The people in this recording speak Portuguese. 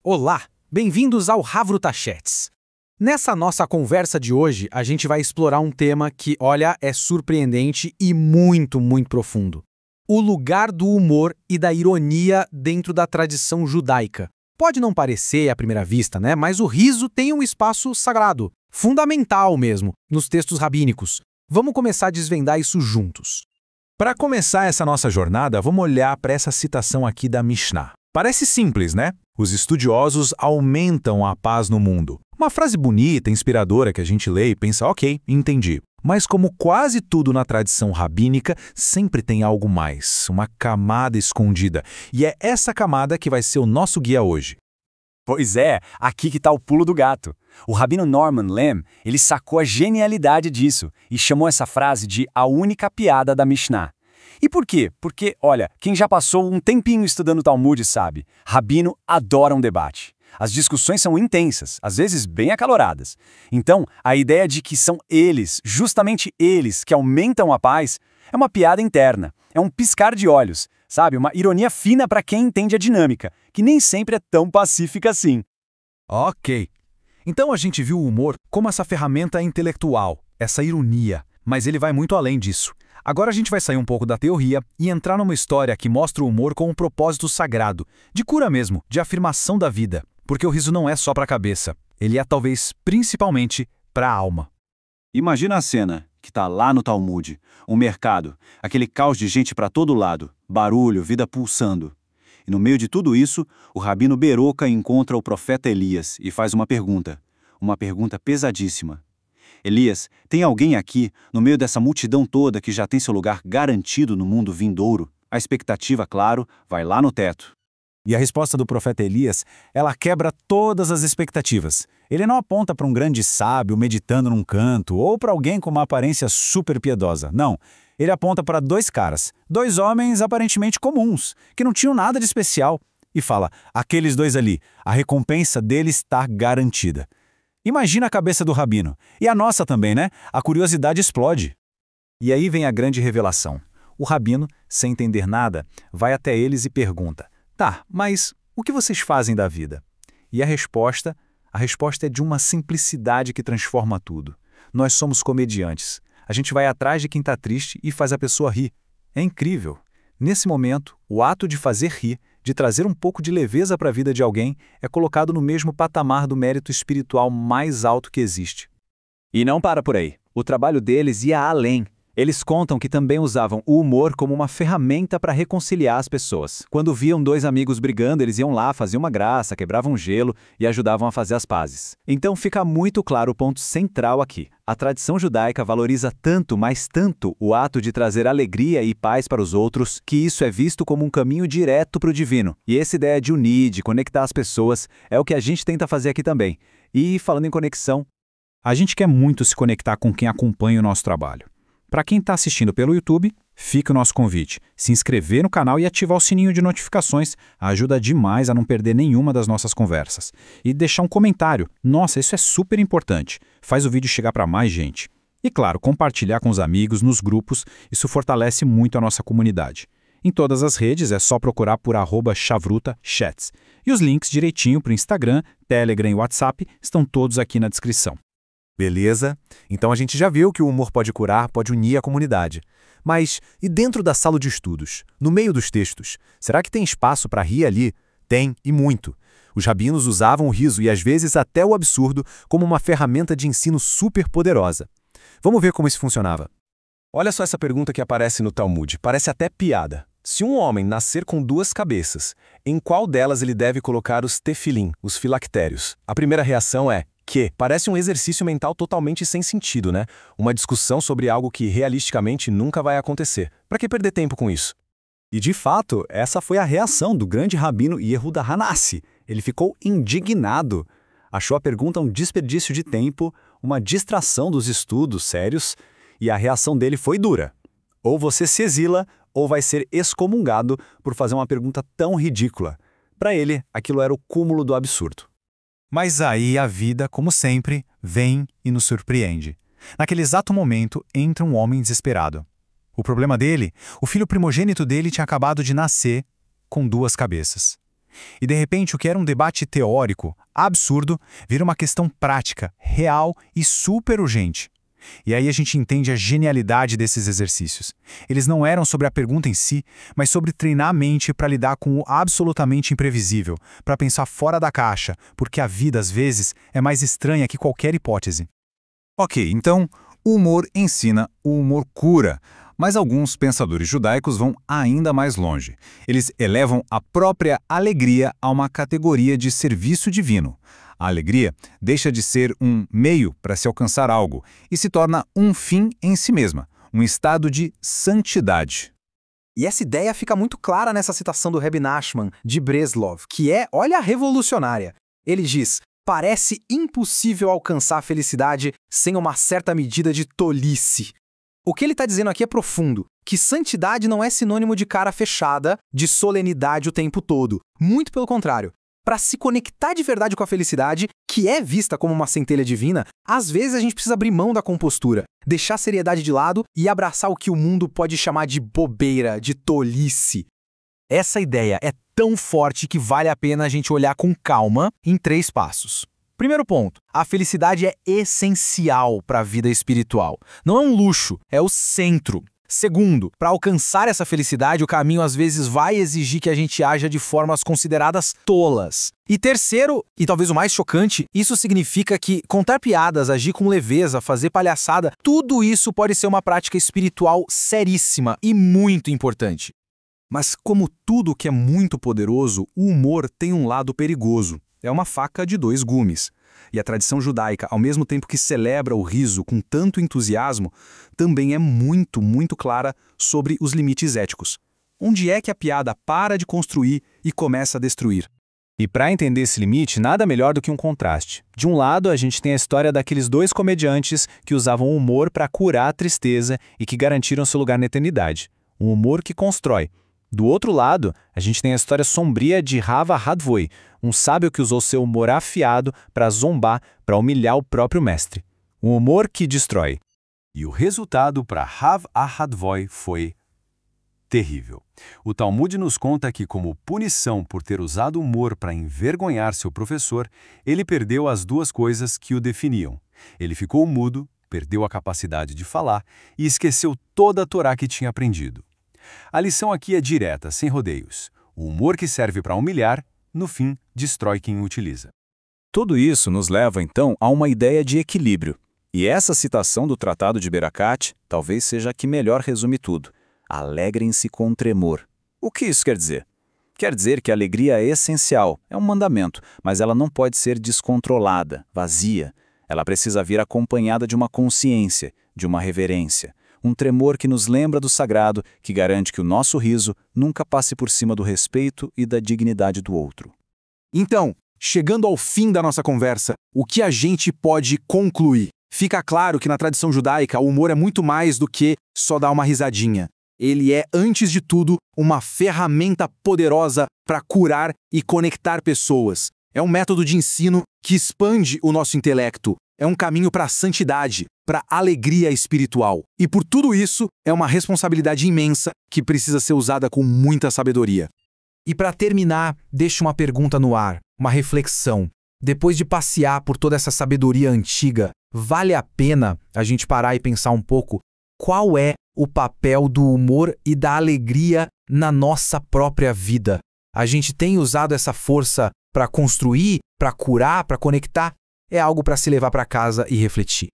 Olá, bem-vindos ao Havruta Chats. Nessa nossa conversa de hoje, a gente vai explorar um tema que, olha, é surpreendente e muito profundo. O lugar do humor e da ironia dentro da tradição judaica. Pode não parecer à primeira vista, né? Mas o riso tem um espaço sagrado, fundamental mesmo, nos textos rabínicos. Vamos começar a desvendar isso juntos. Para começar essa nossa jornada, vamos olhar para essa citação aqui da Mishnah. Parece simples, né? Os estudiosos aumentam a paz no mundo. Uma frase bonita, inspiradora que a gente lê e pensa, ok, entendi. Mas como quase tudo na tradição rabínica, sempre tem algo mais, uma camada escondida. E é essa camada que vai ser o nosso guia hoje. Pois é, aqui que está o pulo do gato. O rabino Norman Lamm, ele sacou a genialidade disso e chamou essa frase de a única piada da Mishnah. E por quê? Porque, olha, quem já passou um tempinho estudando Talmud sabe, rabino adora um debate. As discussões são intensas, às vezes bem acaloradas. Então, a ideia de que são eles, justamente eles, que aumentam a paz, é uma piada interna, é um piscar de olhos, sabe? Uma ironia fina para quem entende a dinâmica, que nem sempre é tão pacífica assim. Ok. Então a gente viu o humor como essa ferramenta intelectual, essa ironia, mas ele vai muito além disso. Agora a gente vai sair um pouco da teoria e entrar numa história que mostra o humor com um propósito sagrado, de cura mesmo, de afirmação da vida. Porque o riso não é só para a cabeça, ele é talvez principalmente para a alma. Imagina a cena, que está lá no Talmud, um mercado, aquele caos de gente para todo lado, barulho, vida pulsando. E no meio de tudo isso, o rabino Beroca encontra o profeta Elias e faz uma pergunta pesadíssima. Elias, tem alguém aqui, no meio dessa multidão toda que já tem seu lugar garantido no mundo vindouro? A expectativa, claro, vai lá no teto. E a resposta do profeta Elias, ela quebra todas as expectativas. Ele não aponta para um grande sábio meditando num canto ou para alguém com uma aparência super piedosa. Não, ele aponta para dois caras, dois homens aparentemente comuns, que não tinham nada de especial, e fala, aqueles dois ali, a recompensa deles está garantida. Imagina a cabeça do rabino. E a nossa também, né? A curiosidade explode. E aí vem a grande revelação. O rabino, sem entender nada, vai até eles e pergunta, tá, mas o que vocês fazem da vida? E a resposta é de uma simplicidade que transforma tudo. Nós somos comediantes. A gente vai atrás de quem está triste e faz a pessoa rir. É incrível. Nesse momento, o ato de fazer rir, de trazer um pouco de leveza para a vida de alguém, é colocado no mesmo patamar do mérito espiritual mais alto que existe. E não para por aí. O trabalho deles ia além. Eles contam que também usavam o humor como uma ferramenta para reconciliar as pessoas. Quando viam dois amigos brigando, eles iam lá, faziam uma graça, quebravam gelo e ajudavam a fazer as pazes. Então fica muito claro o ponto central aqui. A tradição judaica valoriza tanto, mas tanto, o ato de trazer alegria e paz para os outros, que isso é visto como um caminho direto para o divino. E essa ideia de unir, de conectar as pessoas, é o que a gente tenta fazer aqui também. E, falando em conexão, a gente quer muito se conectar com quem acompanha o nosso trabalho. Para quem está assistindo pelo YouTube, fica o nosso convite. Se inscrever no canal e ativar o sininho de notificações ajuda demais a não perder nenhuma das nossas conversas. E deixar um comentário. Nossa, isso é super importante. Faz o vídeo chegar para mais gente. E claro, compartilhar com os amigos, nos grupos, isso fortalece muito a nossa comunidade. Em todas as redes é só procurar por @chavrutachats. E os links direitinho para o Instagram, Telegram e WhatsApp estão todos aqui na descrição. Beleza? Então a gente já viu que o humor pode curar, pode unir a comunidade. Mas e dentro da sala de estudos? No meio dos textos? Será que tem espaço para rir ali? Tem, e muito. Os rabinos usavam o riso e às vezes até o absurdo como uma ferramenta de ensino super poderosa. Vamos ver como isso funcionava. Olha só essa pergunta que aparece no Talmud. Parece até piada. Se um homem nascer com duas cabeças, em qual delas ele deve colocar os tefilim, os filactérios? A primeira reação é que parece um exercício mental totalmente sem sentido, né? Uma discussão sobre algo que realisticamente nunca vai acontecer. Para que perder tempo com isso? E de fato, essa foi a reação do grande rabino Yehuda Hanassi. Ele ficou indignado. Achou a pergunta um desperdício de tempo, uma distração dos estudos sérios, e a reação dele foi dura. Ou você se exila, ou vai ser excomungado por fazer uma pergunta tão ridícula. Para ele, aquilo era o cúmulo do absurdo. Mas aí a vida, como sempre, vem e nos surpreende. Naquele exato momento, entra um homem desesperado. O problema dele, o filho primogênito dele tinha acabado de nascer com duas cabeças. E de repente o que era um debate teórico, absurdo, vira uma questão prática, real e super urgente. E aí a gente entende a genialidade desses exercícios. Eles não eram sobre a pergunta em si, mas sobre treinar a mente para lidar com o absolutamente imprevisível, para pensar fora da caixa, porque a vida, às vezes, é mais estranha que qualquer hipótese. Ok, então, o humor ensina, o humor cura. Mas alguns pensadores judaicos vão ainda mais longe. Eles elevam a própria alegria a uma categoria de serviço divino. A alegria deixa de ser um meio para se alcançar algo e se torna um fim em si mesma, um estado de santidade. E essa ideia fica muito clara nessa citação do Rebbe Nachman, de Breslov, que é, olha, revolucionária. Ele diz: parece impossível alcançar a felicidade sem uma certa medida de tolice. O que ele está dizendo aqui é profundo, que santidade não é sinônimo de cara fechada, de solenidade o tempo todo. Muito pelo contrário. Para se conectar de verdade com a felicidade, que é vista como uma centelha divina, às vezes a gente precisa abrir mão da compostura, deixar a seriedade de lado e abraçar o que o mundo pode chamar de bobeira, de tolice. Essa ideia é tão forte que vale a pena a gente olhar com calma em 3 passos. Primeiro ponto, a felicidade é essencial para a vida espiritual. Não é um luxo, é o centro. Segundo, para alcançar essa felicidade, o caminho às vezes vai exigir que a gente haja de formas consideradas tolas. E terceiro, e talvez o mais chocante, isso significa que contar piadas, agir com leveza, fazer palhaçada, tudo isso pode ser uma prática espiritual seríssima e muito importante. Mas como tudo que é muito poderoso, o humor tem um lado perigoso. É uma faca de 2 gumes. E a tradição judaica, ao mesmo tempo que celebra o riso com tanto entusiasmo, também é muito, muito clara sobre os limites éticos. Onde é que a piada para de construir e começa a destruir? E para entender esse limite, nada melhor do que um contraste. De um lado, a gente tem a história daqueles 2 comediantes que usavam o humor para curar a tristeza e que garantiram seu lugar na eternidade. Um humor que constrói. Do outro lado, a gente tem a história sombria de Rava Hadvoi, um sábio que usou seu humor afiado para zombar, para humilhar o próprio mestre. Um humor que destrói. E o resultado para Rav Hadvoi foi terrível. O Talmud nos conta que, como punição por ter usado humor para envergonhar seu professor, ele perdeu as 2 coisas que o definiam. Ele ficou mudo, perdeu a capacidade de falar e esqueceu toda a Torá que tinha aprendido. A lição aqui é direta, sem rodeios. O humor que serve para humilhar, no fim, destrói quem o utiliza. Tudo isso nos leva, então, a uma ideia de equilíbrio. E essa citação do Tratado de Beracat talvez seja a que melhor resume tudo. Alegrem-se com tremor. O que isso quer dizer? Quer dizer que a alegria é essencial, é um mandamento, mas ela não pode ser descontrolada, vazia. Ela precisa vir acompanhada de uma consciência, de uma reverência. Um tremor que nos lembra do sagrado, que garante que o nosso riso nunca passe por cima do respeito e da dignidade do outro. Então, chegando ao fim da nossa conversa, o que a gente pode concluir? Fica claro que na tradição judaica o humor é muito mais do que só dar uma risadinha. Ele é, antes de tudo, uma ferramenta poderosa para curar e conectar pessoas. É um método de ensino que expande o nosso intelecto. É um caminho para a santidade, para a alegria espiritual. E por tudo isso, é uma responsabilidade imensa que precisa ser usada com muita sabedoria. E para terminar, deixo uma pergunta no ar, uma reflexão. Depois de passear por toda essa sabedoria antiga, vale a pena a gente parar e pensar um pouco qual é o papel do humor e da alegria na nossa própria vida? A gente tem usado essa força para construir, para curar, para conectar? É algo para se levar para casa e refletir.